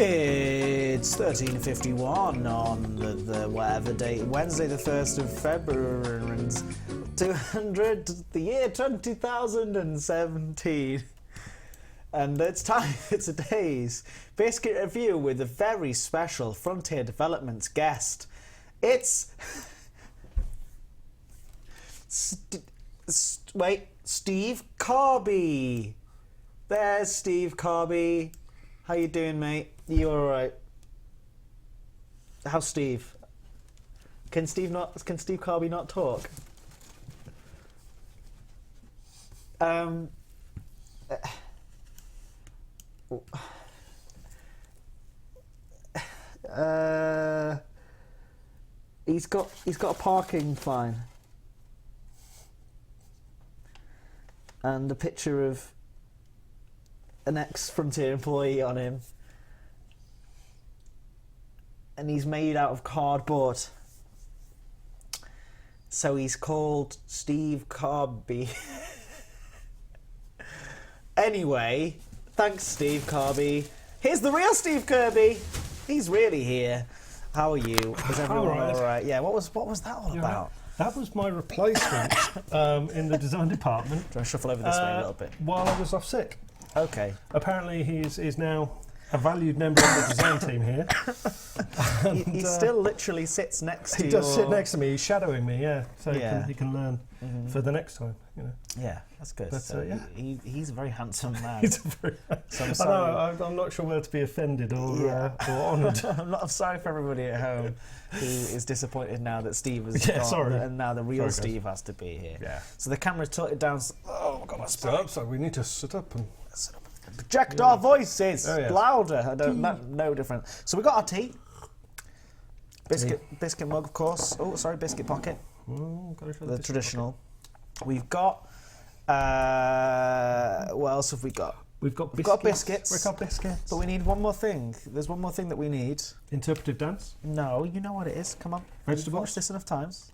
It's 13:51 on the whatever date, Wednesday the 1st of February, and 200, the year 2017. And it's time for today's Biscuit Review with a very special Frontier Developments guest. It's... Steve Carby. There's Steve Carby. How you doing, mate? You alright? How's Steve? Can Steve Carby not talk? He's got a parking fine and a picture of an ex-Frontier employee on him, and he's made out of cardboard, so he's called Steve Carby. Anyway, thanks Steve Carby. Here's the real Steve Kirby. He's really here. How are you? Is everyone all right? Yeah. What was that all about? That was my replacement in the design department. Do I shuffle over this way a little bit? While I was off sick. Okay. Apparently he is now a valued member of the design team here. He still literally sits next to you. He does sit next to me, he's shadowing me, yeah. So Yeah. he can learn for the next time, you know. Yeah, that's good. But, So yeah. he's a very handsome man. He's a very, So I'm I sorry. know, I'm not sure whether to be offended or honoured. I'm sorry for everybody at home who is disappointed now that Steve has gone, sorry. and now the real Sorry, guys. Steve has to be here. Yeah. So the camera's tilted down. Oh my God, my spine. So we need to sit up and... Project our voices Oh, yeah. louder. I don't no different. So we got our tea. Biscuit mug, of course. Oh, sorry, biscuit pocket. Gotta show The biscuit traditional. We've got. What else have we got? We've got We've biscuits. got biscuits. We've got biscuits. But we need one more thing. There's one more thing that we need. Interpretive dance. No, you know what it is. Come on. Vegetables? We've watched this enough times.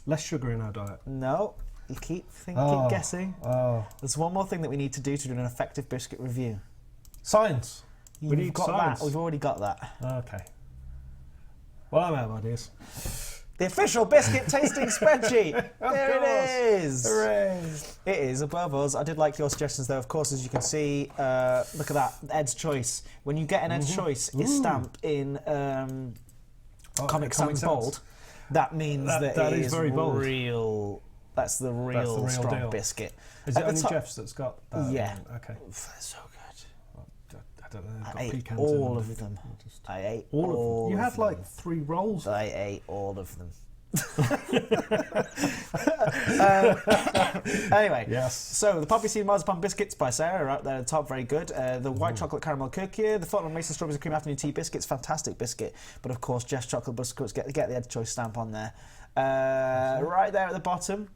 Less sugar in our diet. No. You keep guessing. Oh. There's one more thing that we need to do to do an effective biscuit review. Science. We've need got science. that. We've already got that. Okay. Well, I'm out of ideas. The official biscuit tasting spreadsheet. There it is. Hooray. It is above us. I did like your suggestions, though. Of course, as you can see, look at that, Ed's Choice. When you get an Ed's Choice, it's stamped in Comic Sans bold. That means that that it is very bold. real. That's the real strong deal. biscuit. Is At it the only top- Jeff's that's got that? Yeah. Okay. That's so good. I don't know. I Got ate pecans all in of them. I ate all of them. You had of like them. 3 rolls. I ate all of them. Anyway, Yes. so the poppy seed marzipan biscuits by Sarah are out there at the top, very good. The white chocolate caramel cookie, the Fulton Mason strawberries and cream afternoon tea biscuits, fantastic biscuit. But of course, Jess chocolate biscuits get the Ed Choice stamp on there. Right there at the bottom,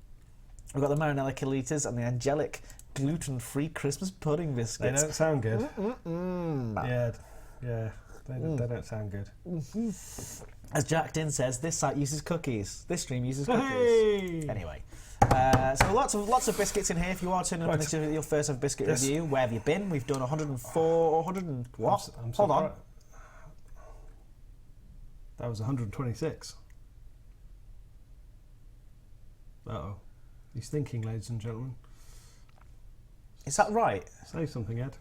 we've got the Marinella Kilitas and the angelic gluten-free Christmas pudding biscuits. They don't sound good. Mm-mm. Yeah. They don't sound good. As Jack Din says, this site uses cookies. This stream uses cookies. Hey! Anyway, so lots of biscuits in here. If you are tuning up, this is your first ever biscuit review. Where have you been? We've done 104, 100 and what? Hold on. That was 126. Uh-oh. He's thinking, ladies and gentlemen. Is that right? Say something, Ed.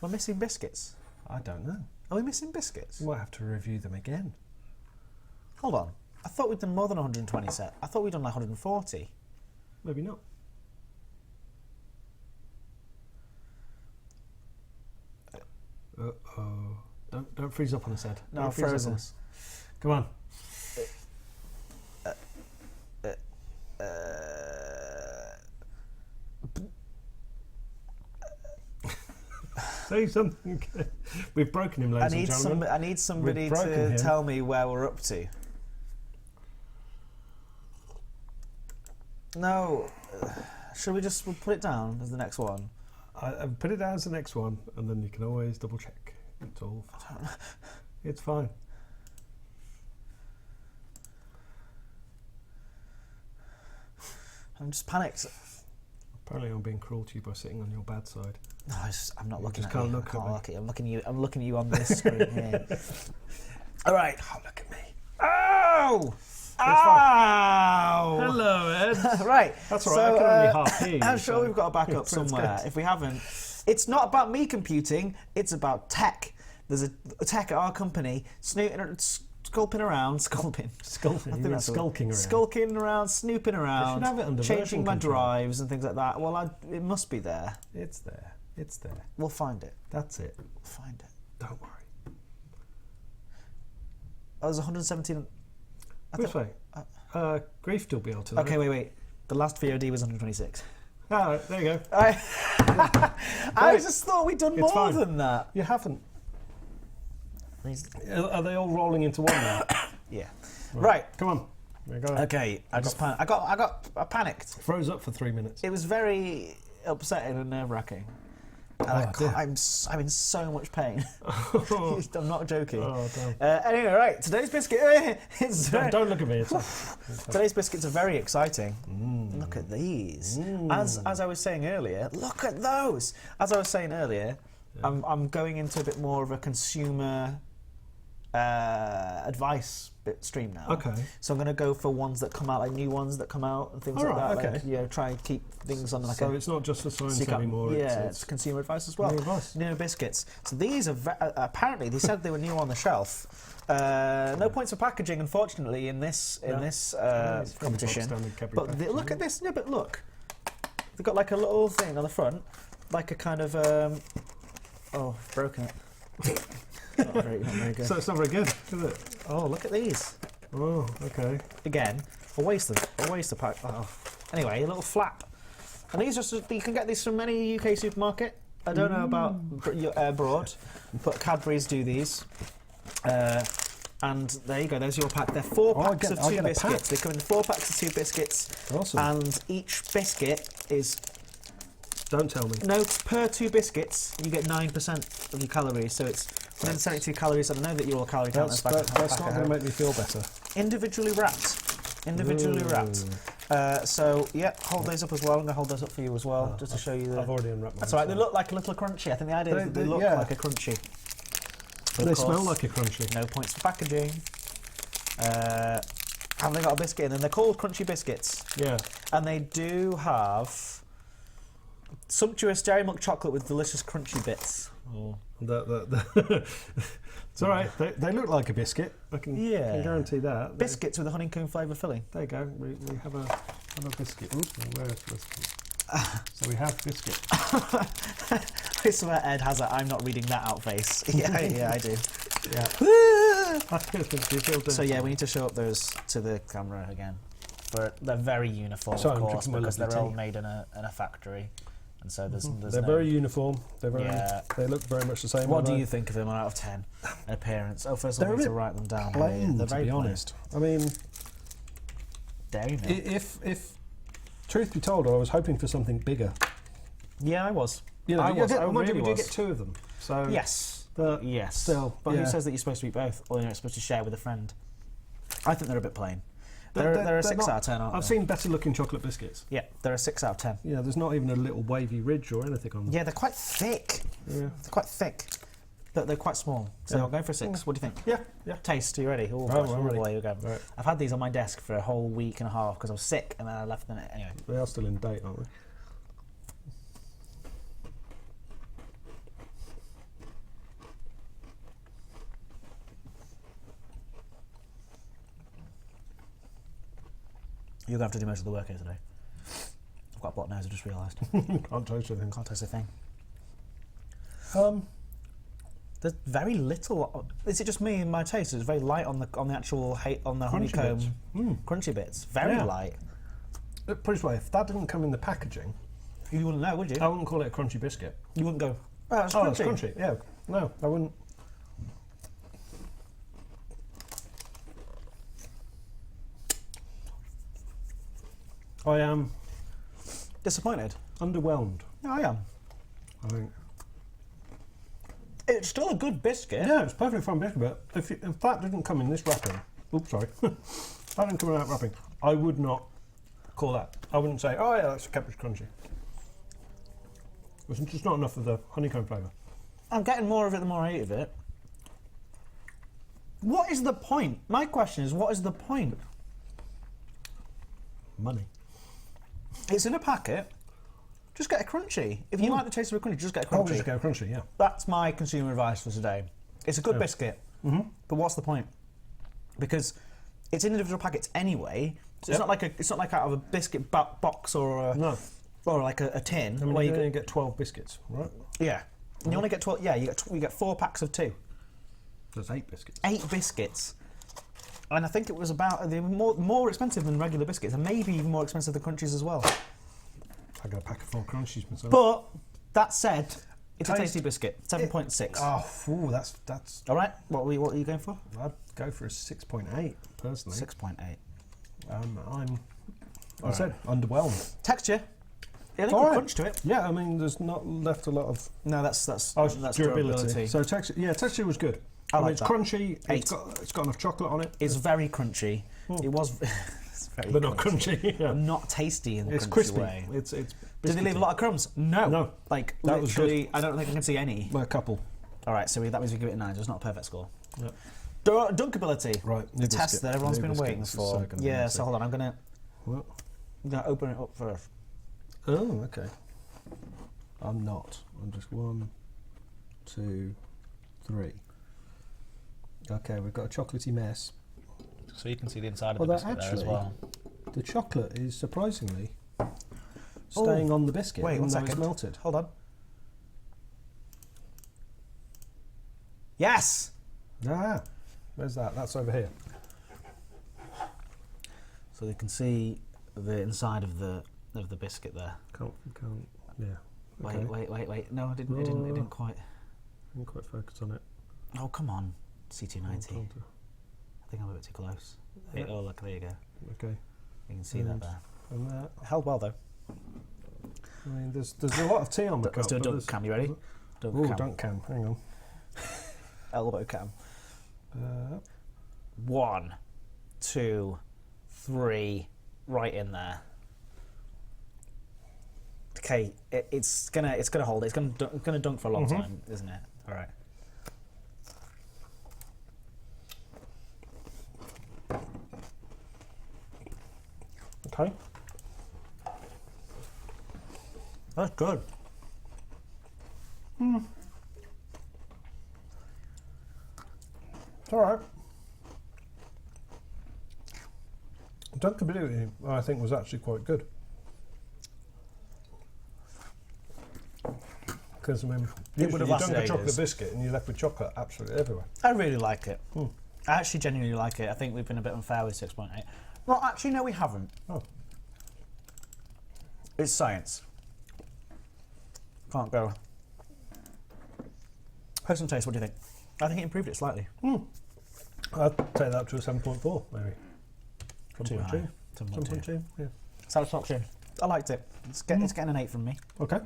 We're missing biscuits. I don't know. Are we missing biscuits? We might have to review them again. Hold on. I thought we'd done more than 120 set. I thought we'd done like 140. Maybe not. Uh-oh. Don't freeze up on us, Ed. No, Don't freeze up frozen. on us. Come on. Say something. We've broken him, ladies and gentlemen. I need somebody broken to him. tell me where we're up to. No. Should we just put it down as the next one? I put it down as the next one, and then you can always double check. It's all fine. It's fine. I'm just panicked. Apparently, I'm being cruel to you by sitting on your bad side. No, I'm not looking just at can't you. look I can't at me. look at you. I'm looking at you on this screen here. All right. Oh, look at me. Ow! fine. Ow! Hello, Ed. Right. That's all right. I can only half hear you. I'm sure so we've got a backup it's somewhere. good. If we haven't, it's not about me computing. It's about tech. There's a tech at our company sculpting around. Skulking around. Skulking around, snooping around, have it under changing version my control. drives and things like that. Well, it must be there. It's there. It's there. We'll find it. That's it. We'll find it. Don't worry. Oh, there's 117. Which way? Grief will be able to. Okay, wait. The last VOD was 126. Ah, there you go. I just thought we'd done It's more fine. than that. You haven't. Are they all rolling into one now? Yeah. Right. Come on. There you go. Okay. I panicked. Froze up for 3 minutes. It was very upsetting and nerve-wracking. And I'm in so much pain. I'm not joking. Oh, damn. Anyway, right. Today's biscuit. Don't look at me. Today's biscuits are very exciting. Look at these. As I was saying earlier, look at those. As I was saying earlier, I'm going into a bit more of a consumer advice stream now. Okay. So I'm going to go for ones that come out, like new ones that come out and things like that. Okay. Like, try and keep things on like So it's not just for science anymore. Yeah, it's consumer advice as well. New advice. New biscuits. So these are apparently they said they were new on the shelf. No points for packaging, unfortunately, in this competition. But look at this. No, but look, they've got like a little thing on the front, like a kind of oh, broken it. Not very good. So it's not very good, is it? Oh, look at these. Oh, okay. Again, a waste of pack. Oh. Anyway, a little flap. And these are you can get these from any UK supermarket. I don't know about abroad, but Cadbury's do these. And there you go. There's your pack. They're 4 packs of 2 biscuits. They come in 4 packs of 2 biscuits. Awesome. And each biscuit is. Don't tell me. No, per 2 biscuits, you get 9% of your calories. So it's 172 calories. I know that you're all calorie counters. That's not going to make me feel better. Individually wrapped. Individually wrapped. So yeah, hold those up as well. I'm going to hold those up for you as well, just to show you. I've already unwrapped them. That's all right. They look like a little Crunchie. I think the idea is that they look like a Crunchie. But They smell like a Crunchie. No points for packaging. Have they got a biscuit in them? They're called Crunchy Biscuits. Yeah. And they do have sumptuous dairy milk chocolate with delicious crunchy bits. Oh. It's all right. They look like a biscuit. I can guarantee that. Biscuits with a honeycomb flavour filling. There you go. We have a biscuit. Ooh, where is this? So we have biscuit. I swear Ed has a "I'm not reading that out" face. Yeah, yeah, I do. Yeah. So yeah, we need to show up those to the camera again. But they're very uniform, So of I'm course, drinking my because they're lovely all tea. made in a factory, and so there's They're no... very uniform. They're very. Yeah. They look very much the same. What do aren't you think of them out of 10? Appearance. Oh, first of all, They're we need a to bit write them down. they? Plain, They're to very be plain. honest. I mean, Dairy milk. if truth be told, I was hoping for something bigger. Yeah, I was. You know, I was. I mind you, really we do was. get 2 of them. So Yes. but Yes. still, But yeah. who says that you're supposed to eat both, or you're supposed to share with a friend? I think they're a bit plain. They're a 6 not- out of 10, aren't I've they? seen better looking chocolate biscuits. Yeah, they're a 6 out of 10. Yeah, there's not even a little wavy ridge or anything on them. Yeah, they're quite thick. Yeah. They're quite thick, but they're quite small. So Yeah. I'll go for a 6. What do you think? Yeah, yeah. Taste, are you ready? Oh, Oh, gosh, I'm oh ready. boy, here we go. Right. I've had these on my desk for a whole week and a half because I was sick and then I left them. Anyway. They are still in date, aren't they? You're going to have to do most of the work here today. I've got a blocked nose, I just realised. Can't taste anything. Can't taste a thing. Um, There's very little. Is it just me and my taste? It's very light on the actual on the Crunchy honeycomb bits. crunchy bits. Very Yeah. light. put it this way, if that didn't come in the packaging, You wouldn't know, would you? I wouldn't call it a crunchy biscuit. You wouldn't go. Oh, it's Oh, crunchy. it's crunchy. Yeah. No, I wouldn't. I am Disappointed. underwhelmed, Yeah, I am. I think. It's still a good biscuit. Yeah, it's perfectly fine biscuit, but if that didn't come in this wrapping, oops, sorry, if that didn't come in that wrapping, I would not call that. I wouldn't say, oh yeah, that's Cadbury's crunchy. There's just not enough of the honeycomb flavour. I'm getting more of it the more I eat of it. What is the point? My question is, what is the point? Money. It's in a packet. Just get a crunchy. If you like the taste of a crunchy, just get a Oh, crunchy. just go crunchy, yeah. That's my consumer advice for today. It's a good biscuit, but what's the point? Because it's in individual packets anyway. So Yep. it's not like out of a biscuit box or a, No. or like a tin. I mean, where you you only get 12 biscuits, right? yeah, and you only get 12. Yeah, you get 4 packs of 2. There's 8 biscuits. 8 biscuits. And I think it was about they were more expensive than regular biscuits, and maybe even more expensive than crunchies as well. I got a pack of 4 crunchies myself. But that said, it's a Taste- tasty biscuit. 7.6. Oh, ooh, that's. All right. What are you going for? I'd go for a 6.8 personally. 6.8. I said underwhelmed. Texture. Yeah, All right. crunch to it. Yeah, I mean, there's not left a lot of No, that's durability. So texture was good. I mean, like it's that. crunchy. 8. It's got enough chocolate on it. It's very crunchy. It was. It's very But not crunchy. Yeah. Not tasty in the It's crunchy crispy. way. It's Did they leave a biscuity. lot of crumbs? No. No. Like That was good. literally, I don't think I can see any. Well, a couple. All right, so that means we give it a 9. So it's not a perfect score. Yeah. Dunkability. Right. The test that everyone's been waiting for. Yeah. So hold on, I'm gonna open it up first. Oh, okay. I'm not. I'm just 1, 2, 3. Okay, we've got a chocolatey mess. So you can see the inside of Well, the that biscuit there as actually- well. The chocolate is surprisingly staying on the biscuit. Wait, even one though it's second. melted. Hold on. Yes. Ah, where's that? That's over here. So you can see the inside of the biscuit there. Can't. Yeah. Okay. Wait. No, it didn't quite. Didn't quite focus on it. Oh, come on. C290. I Can't. think I'm a bit too close. Yeah. Oh, look, there you go. Okay. You can see that And- there. And that. Held well, though. I mean, there's a lot of tea on the cup. Let's do a but dunk there's- cam. You ready? Dunk Ooh, cam. dunk cam. Hang on. Elbow cam. 1, 2, 3. Right in there. Okay, it's gonna hold. It's gonna dunk for a long time, isn't it? All right. Okay. That's good. It's all right. Dunkability, I think, was actually quite good. Because I mean, It would usually have you lasted dunk a ages. chocolate biscuit and you're left with chocolate absolutely everywhere. I really like it. I actually genuinely like it. I think we've been a bit unfair with 6.8. Well, actually, no, we haven't. Oh. It's science. Can't go. Personal taste, what do you think? I think it improved it slightly. I'd take that up to a 7.4, maybe. Too high. 7.2. 7.2. 7.2, yeah. Satisfaction. I liked it. It's getting an 8 from me. Okay.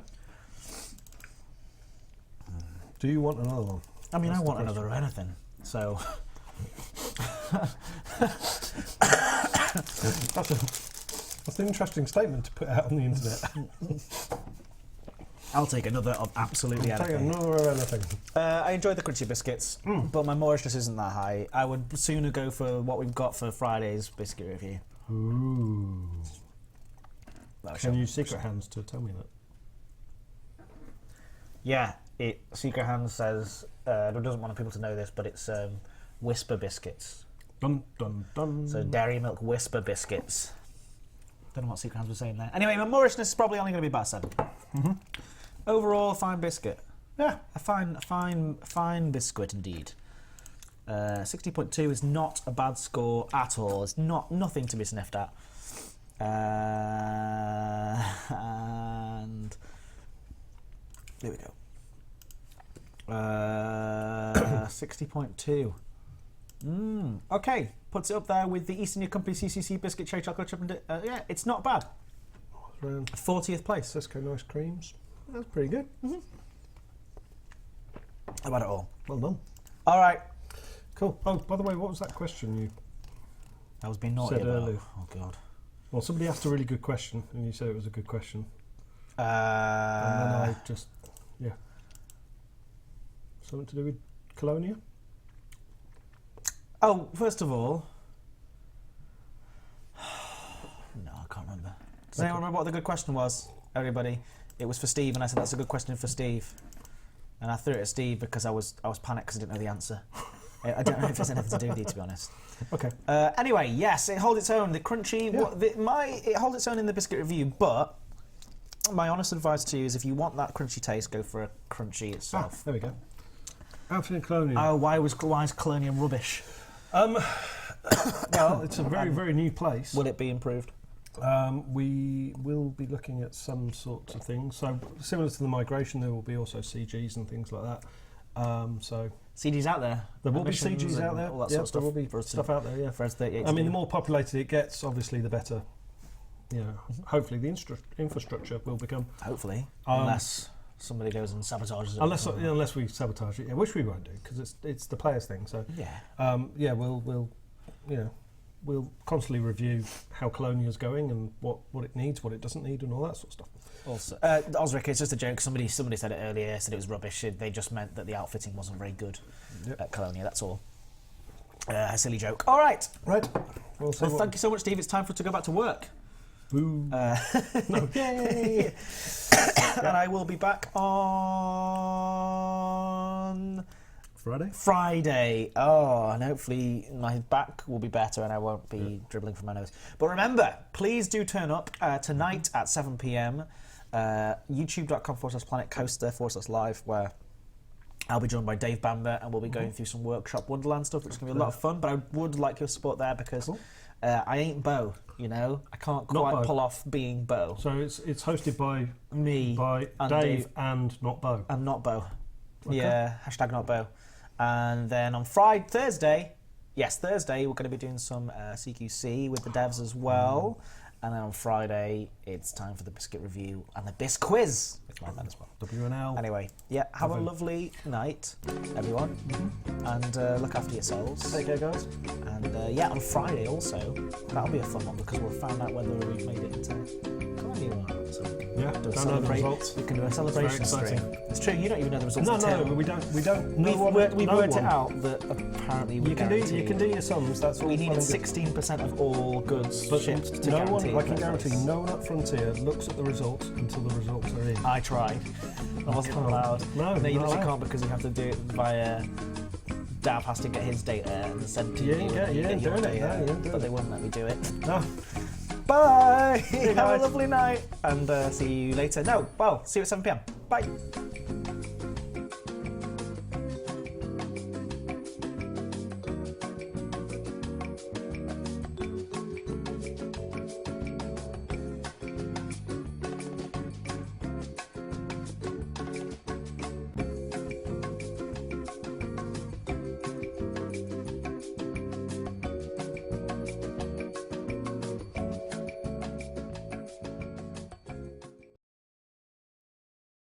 Do you want another one? I mean, That's I the want question. another anything. So, That's an interesting statement to put out on the internet. I'll take another of absolutely Take anything. another anything. I enjoyed the Crunchie biscuits, but my Moorish just isn't that high. I would sooner go for what we've got for Friday's biscuit review. Ooh. That'll Can show- you use secret hands to tell me that? Yeah, Secret Hand says, it doesn't want people to know this, but it's Whisper biscuits. Dun dun dun. So Dairy Milk Whisper biscuits. Don't know what Secret Hands was saying there. Anyway, my Moorishness is probably only going to be about 7. Overall, fine biscuit. Yeah. A fine biscuit indeed. 60.2 is not a bad score at all. It's nothing to be sniffed at. And here we go. 60.2. Okay, puts it up there with the East India Company CCC biscuit cherry chocolate chip and yeah, it's not bad. Around 40th place. Cisco Nice Creams. That's pretty good. How about it all? Well done. All right. Cool. Oh, by the way, what was that question you I was being naughty said about. earlier? Oh god. Well, somebody asked a really good question, and you said it was a good question. And then I just, yeah. Something to do with Colonia? Oh, first of all, no, I can't remember. Does anyone remember what the good question was? Everybody, it was for Steve, and I said that's a good question for Steve, and I threw it at Steve because I was panicked because I didn't know the answer. I don't know if it's anything to do with you, to be honest. Okay. Anyway, yes, it holds its own. The Crunchie, Yeah. it holds its own in the biscuit review, but my honest advice to you is if you want that crunchy taste, go for a Crunchie itself. There we go. Anthony Colonia. Oh, why is Colonia rubbish? Well, it's a very, very new place. Will it be improved? We will be looking at some sorts of things. So, similar to the migration, there will be also CGs and things like that. So, CGs out there. there will be Emissions CGs and out there. All that Yeah, sort of stuff. there will be for us to- stuff out there, yeah. For us 38 I mean, to the do. more populated it gets, obviously, the better. You know, hopefully the infrastructure will become. Hopefully, unless somebody goes and sabotages it. Unless we sabotage it, yeah, which we won't do because it's the players' thing. So Yeah. yeah, we'll constantly review how Colonia's going and what it needs, what it doesn't need, and all that sort of stuff. Also, Osric, it's just a joke. Somebody said it earlier. Said it was rubbish. They just meant that the outfitting wasn't very good Yep. at Colonia. That's all. A silly joke. All right. Right. Well, thank you so much, Steve. It's time for us to go back to work. Boo. Yay! And I will be back on Friday. Oh, and hopefully my back will be better and I won't be dribbling from my nose. But remember, please do turn up tonight at 7 p.m. youtube.com/planetcoaster/live, where I'll be joined by Dave Bamber and we'll be going through some workshop Wonderland stuff, which is going to be a lot of fun. But I would like your support there because I ain't Bo, you know. I can't quite pull off being Bo. So it's hosted by Me, by and Dave and not Bo. and not Bo. Okay. Yeah, hashtag not Bo. And then on Thursday, we're going to be doing some CQC with the devs as well. And then on Friday, it's time for the biscuit review and the bisquiz. It's like that as well. WNL. Anyway, yeah, have a lovely night, everyone. And look after yourselves. Take care, guys. And yeah, on Friday also, that'll be a fun one because we'll find out whether we've made it into Colonia or not. So Yeah, do a don't know the results. We can do a celebration It's very stream. exciting. It's true, you don't even know the results No, until... we don't know We've no worked one. it out that apparently we You can do your sums. That's all. we needed well and good. 16% of all goods But shipped to no guarantee. one, I can first guarantee, place. no one at Frontier looks at the results until the results are in. I tried. I wasn't can't. allowed. No, you not literally allowed. can't because you have to do it via. Dav has to get his data and send to You you. ain't and you get your doing it, data, no, you ain't doing but they it. wouldn't let me do it. No. Bye. Have a guys. lovely night and see you later. No, well, see you at 7 p.m. Bye.